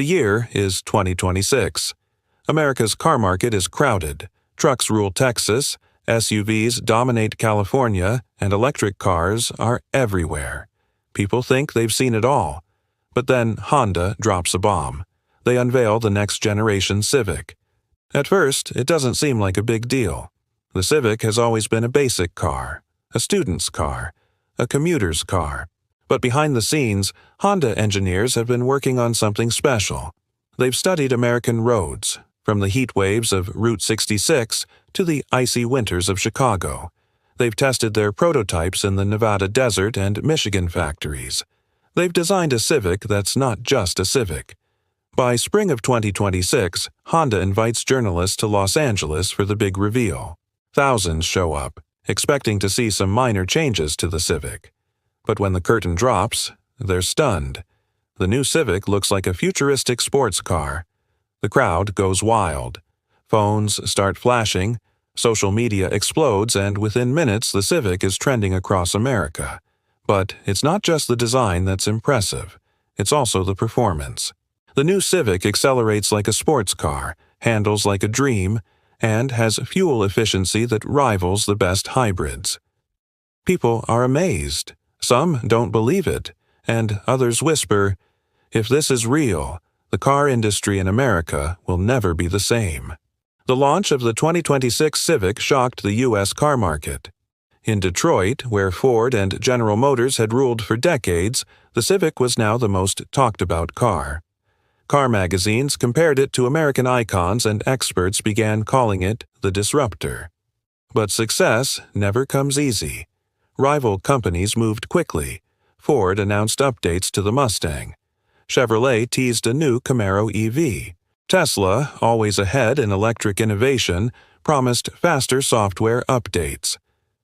The year is 2026. America's car market is crowded. Trucks rule Texas, SUVs dominate California, and electric cars are everywhere. People think they've seen it all. But then Honda drops a bomb. They unveil the next generation Civic. At first, it doesn't seem like a big deal. The Civic has always been a basic car, a student's car, a commuter's car. But behind the scenes, Honda engineers have been working on something special. They've studied American roads, from the heat waves of Route 66 to the icy winters of Chicago. They've tested their prototypes in the Nevada desert and Michigan factories. They've designed a Civic that's not just a Civic. By spring of 2026, Honda invites journalists to Los Angeles for the big reveal. Thousands show up, expecting to see some minor changes to the Civic. But when the curtain drops, they're stunned. The new Civic looks like a futuristic sports car. The crowd goes wild. Phones start flashing, social media explodes, and within minutes the Civic is trending across America. But it's not just the design that's impressive. It's also the performance. The new Civic accelerates like a sports car, handles like a dream, and has fuel efficiency that rivals the best hybrids. People are amazed. Some don't believe it, and others whisper, "If this is real, the car industry in America will never be the same." The launch of the 2026 Civic shocked the U.S. car market. In Detroit, where Ford and General Motors had ruled for decades, the Civic was now the most talked-about car. Car magazines compared it to American icons, and experts began calling it the disruptor. But success never comes easy. Rival companies moved quickly. Ford announced updates to the Mustang. Chevrolet teased a new Camaro EV. Tesla, always ahead in electric innovation, promised faster software updates.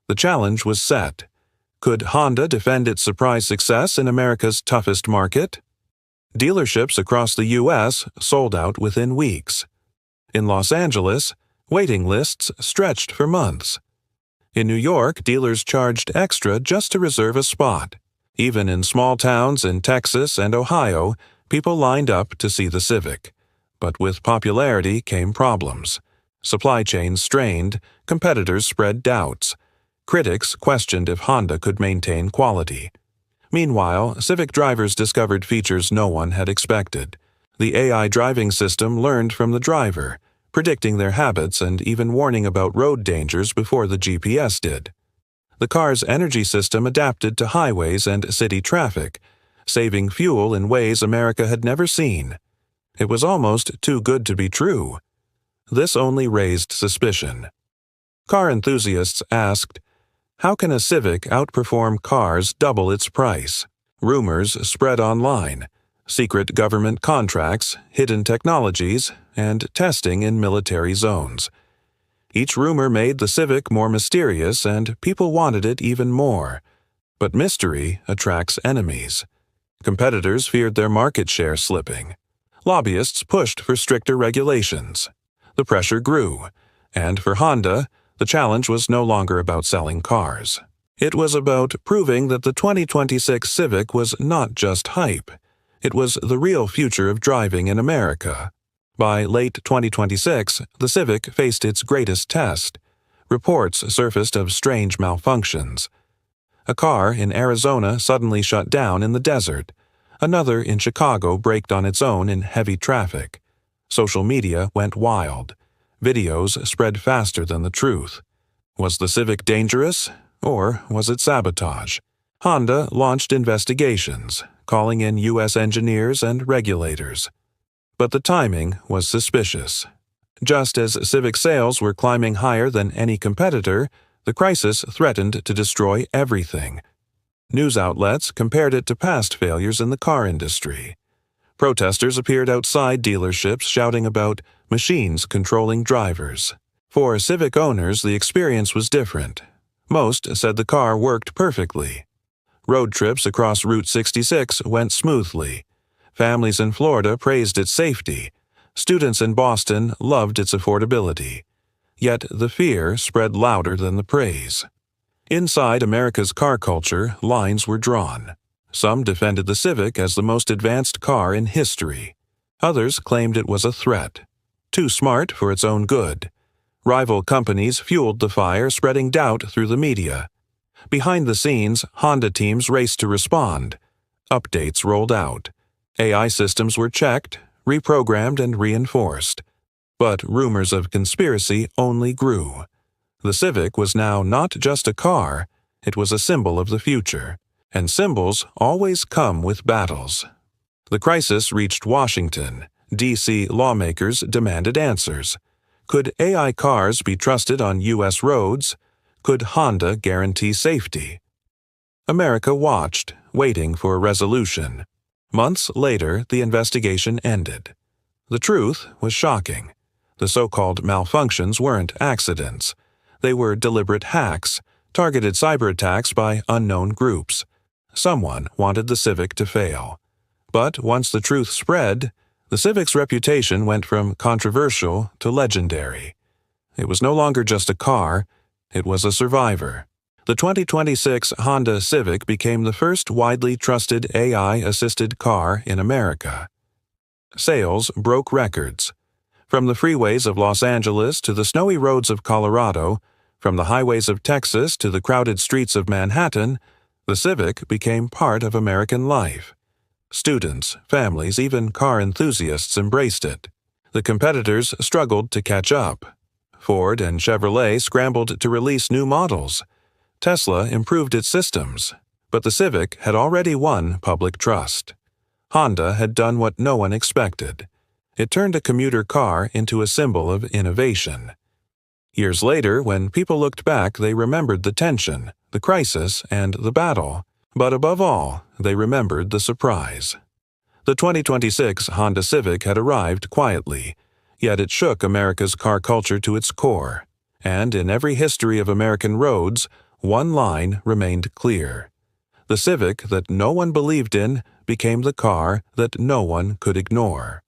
The challenge was set. Could Honda defend its surprise success in America's toughest market? Dealerships across the U.S. sold out within weeks. In Los Angeles, waiting lists stretched for months. In New York, dealers charged extra just to reserve a spot. Even in small towns in Texas and Ohio, people lined up to see the Civic. But with popularity came problems. Supply chains strained, competitors spread doubts. Critics questioned if Honda could maintain quality. Meanwhile, Civic drivers discovered features no one had expected. The AI driving system learned from the driver, predicting their habits and even warning about road dangers before the GPS did. The car's energy system adapted to highways and city traffic, saving fuel in ways America had never seen. It was almost too good to be true. This only raised suspicion. Car enthusiasts asked, how can a Civic outperform cars double its price? Rumors spread online. Secret government contracts, hidden technologies, and testing in military zones. Each rumor made the Civic more mysterious, and people wanted it even more. But mystery attracts enemies. Competitors feared their market share slipping. Lobbyists pushed for stricter regulations. The pressure grew, and for Honda, the challenge was no longer about selling cars. It was about proving that the 2026 Civic was not just hype. It was the real future of driving in America. By late 2026, the Civic faced its greatest test. Reports surfaced of strange malfunctions. A car in Arizona suddenly shut down in the desert. Another in Chicago braked on its own in heavy traffic. Social media went wild. Videos spread faster than the truth. Was the Civic dangerous, or was it sabotage? Honda launched investigations, calling in U.S. engineers and regulators. But the timing was suspicious. Just as Civic sales were climbing higher than any competitor, the crisis threatened to destroy everything. News outlets compared it to past failures in the car industry. Protesters appeared outside dealerships shouting about machines controlling drivers. For Civic owners, the experience was different. Most said the car worked perfectly. Road trips across Route 66 went smoothly. Families in Florida praised its safety. Students in Boston loved its affordability. Yet the fear spread louder than the praise. Inside America's car culture, lines were drawn. Some defended the Civic as the most advanced car in history. Others claimed it was a threat, too smart for its own good. Rival companies fueled the fire, spreading doubt through the media. Behind the scenes, Honda teams raced to respond. Updates rolled out. AI systems were checked, reprogrammed, and reinforced. But rumors of conspiracy only grew. The Civic was now not just a car, it was a symbol of the future. And symbols always come with battles. The crisis reached Washington. D.C. lawmakers demanded answers. Could AI cars be trusted on U.S. roads? Could Honda guarantee safety? America watched, waiting for a resolution. Months later, the investigation ended. The truth was shocking. The so-called malfunctions weren't accidents. They were deliberate hacks, targeted cyber attacks by unknown groups. Someone wanted the Civic to fail. But once the truth spread, the Civic's reputation went from controversial to legendary. It was no longer just a car, it was a survivor. The 2026 Honda Civic became the first widely trusted AI-assisted car in America. Sales broke records. From the freeways of Los Angeles to the snowy roads of Colorado, from the highways of Texas to the crowded streets of Manhattan, the Civic became part of American life. Students, families, even car enthusiasts embraced it. The competitors struggled to catch up. Ford and Chevrolet scrambled to release new models. Tesla improved its systems, but the Civic had already won public trust. Honda had done what no one expected. It turned a commuter car into a symbol of innovation. Years later, when people looked back, they remembered the tension, the crisis, and the battle. But above all, they remembered the surprise. The 2026 Honda Civic had arrived quietly, yet it shook America's car culture to its core. And in every history of American roads, one line remained clear. The Civic that no one believed in became the car that no one could ignore.